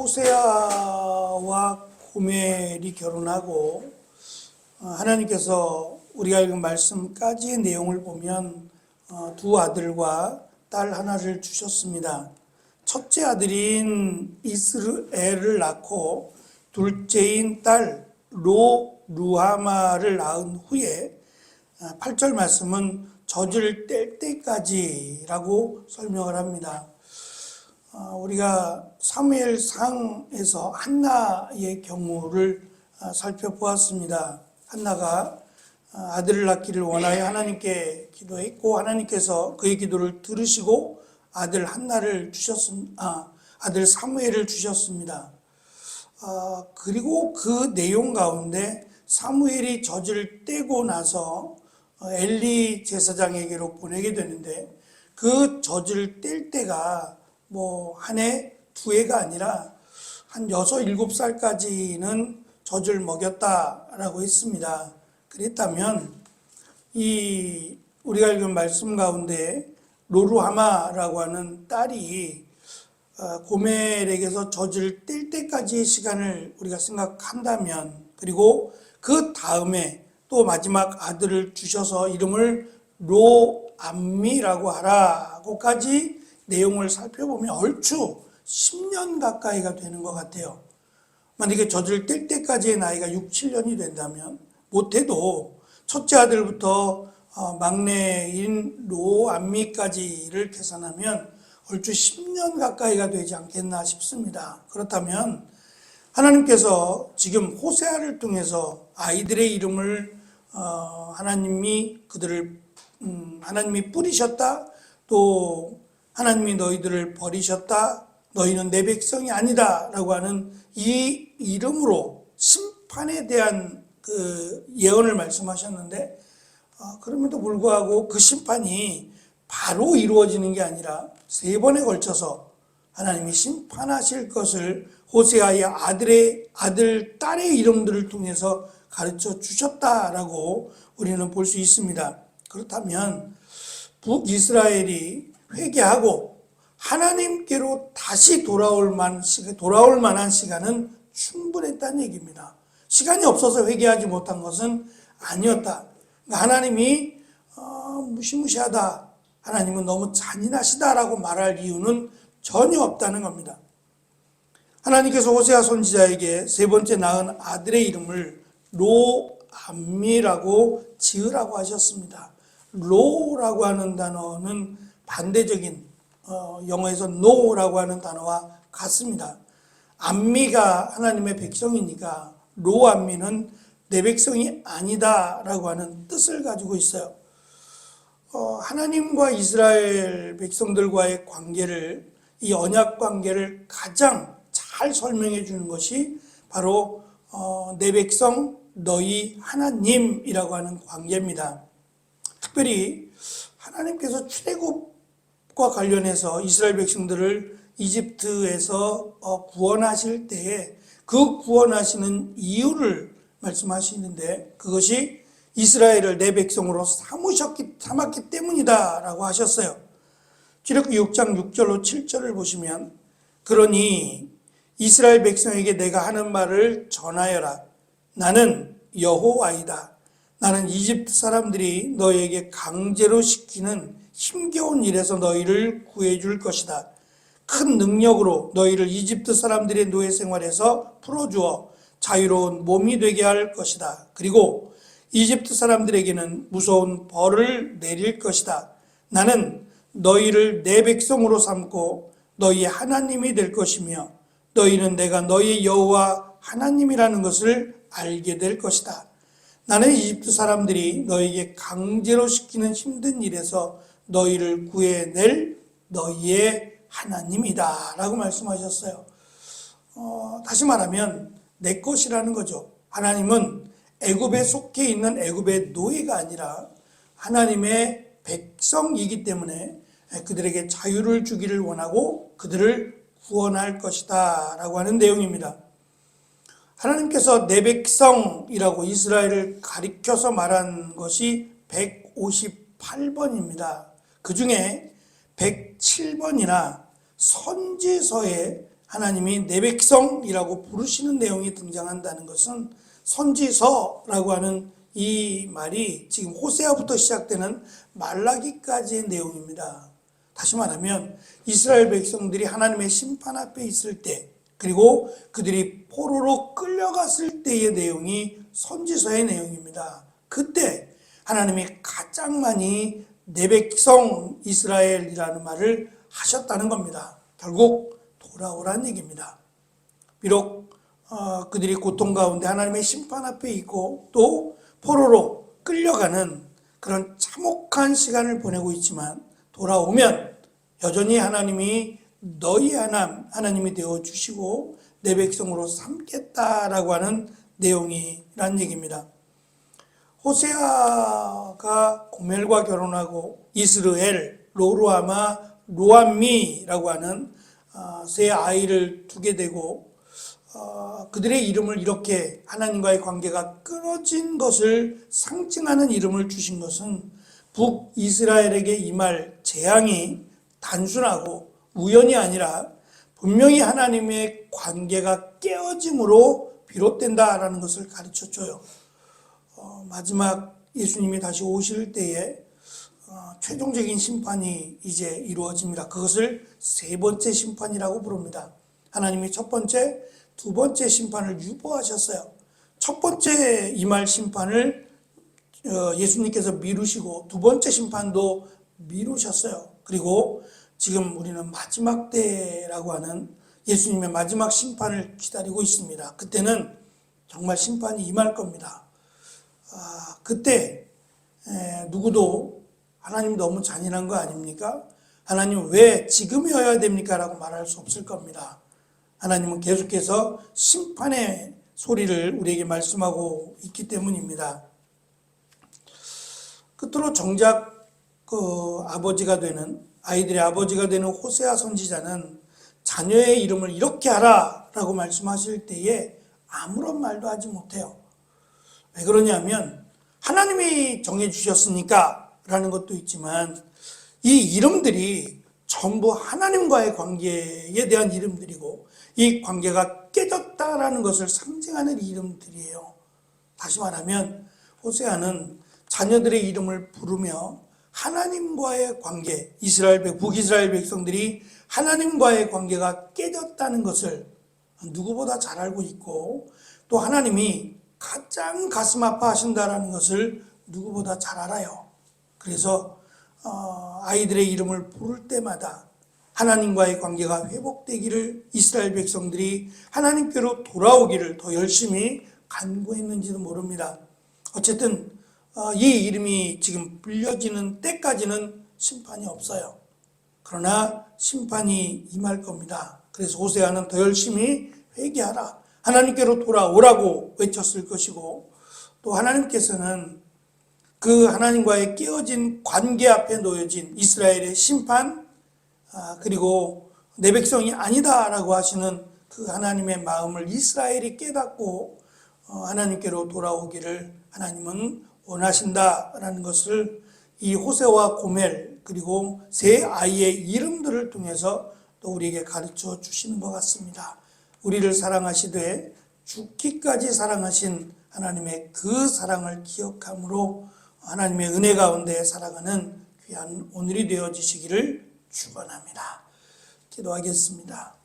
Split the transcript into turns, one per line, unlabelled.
호세아와 고멜이 결혼하고 하나님께서 우리가 읽은 말씀까지의 내용을 보면 두 아들과 딸 하나를 주셨습니다. 첫째 아들인 이스라엘을 낳고 둘째인 딸 루하마를 낳은 후에 8절 말씀은 젖을 뗄 때까지라고 설명을 합니다. 우리가 사무엘상에서 한나의 경우를 살펴보았습니다. 한나가 아들을 낳기를 원하여 하나님께 기도했고 하나님께서 그의 기도를 들으시고 아들 사무엘을 주셨습니다. 그리고 그 내용 가운데 사무엘이 젖을 떼고 나서 엘리 제사장에게로 보내게 되는데 그 젖을 뗄 때가 한 해, 두 해가 아니라 한 6, 7살까지는 젖을 먹였다라고 했습니다. 그랬다면 우리가 읽은 말씀 가운데 로루하마라고 하는 딸이 고멜에게서 젖을 뗄 때까지의 시간을 우리가 생각한다면, 그리고 그 다음에 또 마지막 아들을 주셔서 이름을 로암미라고 하라고까지 내용을 살펴보면 얼추 10년 가까이가 되는 것 같아요. 만약에 젖을 뗄 때까지의 나이가 6, 7년이 된다면 못해도 첫째 아들부터 막내인 로암미까지를 계산하면 얼추 10년 가까이가 되지 않겠나 싶습니다. 그렇다면 하나님께서 지금 호세아를 통해서 아이들의 이름을 하나님이 뿌리셨다, 또 하나님이 너희들을 버리셨다, 너희는 내 백성이 아니다 라고 하는 이 이름으로 심판에 대한 그 예언을 말씀하셨는데, 그럼에도 불구하고 그 심판이 바로 이루어지는 게 아니라 3번에 걸쳐서 하나님이 심판하실 것을 호세아의 아들, 딸의 이름들을 통해서 가르쳐 주셨다라고 우리는 볼 수 있습니다. 그렇다면 북이스라엘이 회개하고 하나님께로 다시 돌아올 만한 시간은 충분했다는 얘기입니다. 시간이 없어서 회개하지 못한 것은 아니었다. 하나님이 무시무시하다, 하나님은 너무 잔인하시다라고 말할 이유는 전혀 없다는 겁니다. 하나님께서 호세아 선지자에게 3번째 낳은 아들의 이름을 로암미라고 지으라고 하셨습니다. 로라고 하는 단어는 반대적인 영어에서 no라고 하는 단어와 같습니다. 암미가 하나님의 백성이니까 로암미는 내 백성이 아니다라고 하는 뜻을 가지고 있어요. 하나님과 이스라엘 백성들과의 관계를, 이 언약 관계를 가장 잘 설명해 주는 것이 바로 내 백성 너희 하나님이라고 하는 관계입니다. 특별히 하나님께서 출애굽과 관련해서 이스라엘 백성들을 이집트에서 구원하실 때에 그 구원하시는 이유를 말씀하시는데, 그것이 이스라엘을 내 백성으로 삼았기 때문이다 라고 하셨어요. 출애굽기 6장 6절로 7절을 보시면, 그러니 이스라엘 백성에게 내가 하는 말을 전하여라. 나는 여호와이다. 나는 이집트 사람들이 너희에게 강제로 시키는 힘겨운 일에서 너희를 구해줄 것이다. 큰 능력으로 너희를 이집트 사람들의 노예 생활에서 풀어주어 자유로운 몸이 되게 할 것이다. 그리고 이집트 사람들에게는 무서운 벌을 내릴 것이다. 나는 너희를 내 백성으로 삼고 너희의 하나님이 될 것이며 너희는 내가 너희의 여호와 하나님이라는 것을 알게 될 것이다. 나는 이집트 사람들이 너희에게 강제로 시키는 힘든 일에서 너희를 구해낼 너희의 하나님이다 라고 말씀하셨어요. 다시 말하면 내 것이라는 거죠. 하나님은 애굽에 속해 있는 애굽의 노예가 아니라 하나님의 백성이기 때문에 그들에게 자유를 주기를 원하고 그들을 구원할 것이다 라고 하는 내용입니다. 하나님께서 내 백성이라고 이스라엘을 가리켜서 말한 것이 158번입니다. 그 중에 107번이나 선지서에 하나님이 내 백성이라고 부르시는 내용이 등장한다는 것은 선지서라고 하는 이 말이 지금 호세아부터 시작되는 말라기까지의 내용입니다. 다시 말하면 이스라엘 백성들이 하나님의 심판 앞에 있을 때, 그리고 그들이 포로로 끌려갔을 때의 내용이 선지서의 내용입니다. 그때 하나님이 가장 많이 내 백성 이스라엘이라는 말을 하셨다는 겁니다. 결국 돌아오라는 얘기입니다. 비록 그들이 고통 가운데 하나님의 심판 앞에 있고 또 포로로 끌려가는 그런 참혹한 시간을 보내고 있지만 돌아오면 여전히 하나님이 너희 하나님이 되어주시고 내 백성으로 삼겠다라고 하는 내용이란 얘기입니다. 호세아가 고멜과 결혼하고 이스르엘, 로루아마, 로암미라고 하는 세 아이를 두게 되고 그들의 이름을 이렇게 하나님과의 관계가 끊어진 것을 상징하는 이름을 주신 것은 북이스라엘에게 임할 재앙이 단순하고 우연이 아니라 분명히 하나님의 관계가 깨어짐으로 비롯된다라는 것을 가르쳐줘요. 마지막 예수님이 다시 오실 때에 최종적인 심판이 이제 이루어집니다. 그것을 세 번째 심판이라고 부릅니다. 하나님이 첫 번째, 두 번째 심판을 유보하셨어요. 첫 번째 임할 심판을 예수님께서 미루시고 두 번째 심판도 미루셨어요. 그리고 지금 우리는 마지막 때라고 하는 예수님의 마지막 심판을 기다리고 있습니다. 그때는 정말 심판이 임할 겁니다. 그때 누구도 하나님 너무 잔인한 거 아닙니까? 하나님 왜 지금이어야 됩니까? 라고 말할 수 없을 겁니다. 하나님은 계속해서 심판의 소리를 우리에게 말씀하고 있기 때문입니다. 끝으로 정작 아버지가 되는, 아이들의 아버지가 되는 호세아 선지자는 자녀의 이름을 이렇게 하라 라고 말씀하실 때에 아무런 말도 하지 못해요. 왜 그러냐면 하나님이 정해주셨으니까 라는 것도 있지만 이 이름들이 전부 하나님과의 관계에 대한 이름들이고 이 관계가 깨졌다라는 것을 상징하는 이름들이에요. 다시 말하면 호세아는 자녀들의 이름을 부르며 하나님과의 관계, 북이스라엘 백성들이 하나님과의 관계가 깨졌다는 것을 누구보다 잘 알고 있고 또 하나님이 가장 가슴 아파하신다라는 것을 누구보다 잘 알아요. 그래서 아이들의 이름을 부를 때마다 하나님과의 관계가 회복되기를, 이스라엘 백성들이 하나님께로 돌아오기를 더 열심히 간구했는지도 모릅니다. 어쨌든 이 이름이 지금 불려지는 때까지는 심판이 없어요. 그러나 심판이 임할 겁니다. 그래서 호세아는 더 열심히 회개하라, 하나님께로 돌아오라고 외쳤을 것이고 또 하나님께서는 그 하나님과의 깨어진 관계 앞에 놓여진 이스라엘의 심판, 그리고 내 백성이 아니다라고 하시는 그 하나님의 마음을 이스라엘이 깨닫고 하나님께로 돌아오기를 하나님은 원하신다라는 것을 이 호세와 고멜 그리고 세 아이의 이름들을 통해서 또 우리에게 가르쳐 주시는 것 같습니다. 우리를 사랑하시되 죽기까지 사랑하신 하나님의 그 사랑을 기억함으로 하나님의 은혜 가운데 살아가는 귀한 오늘이 되어지시기를 축원합니다. 기도하겠습니다.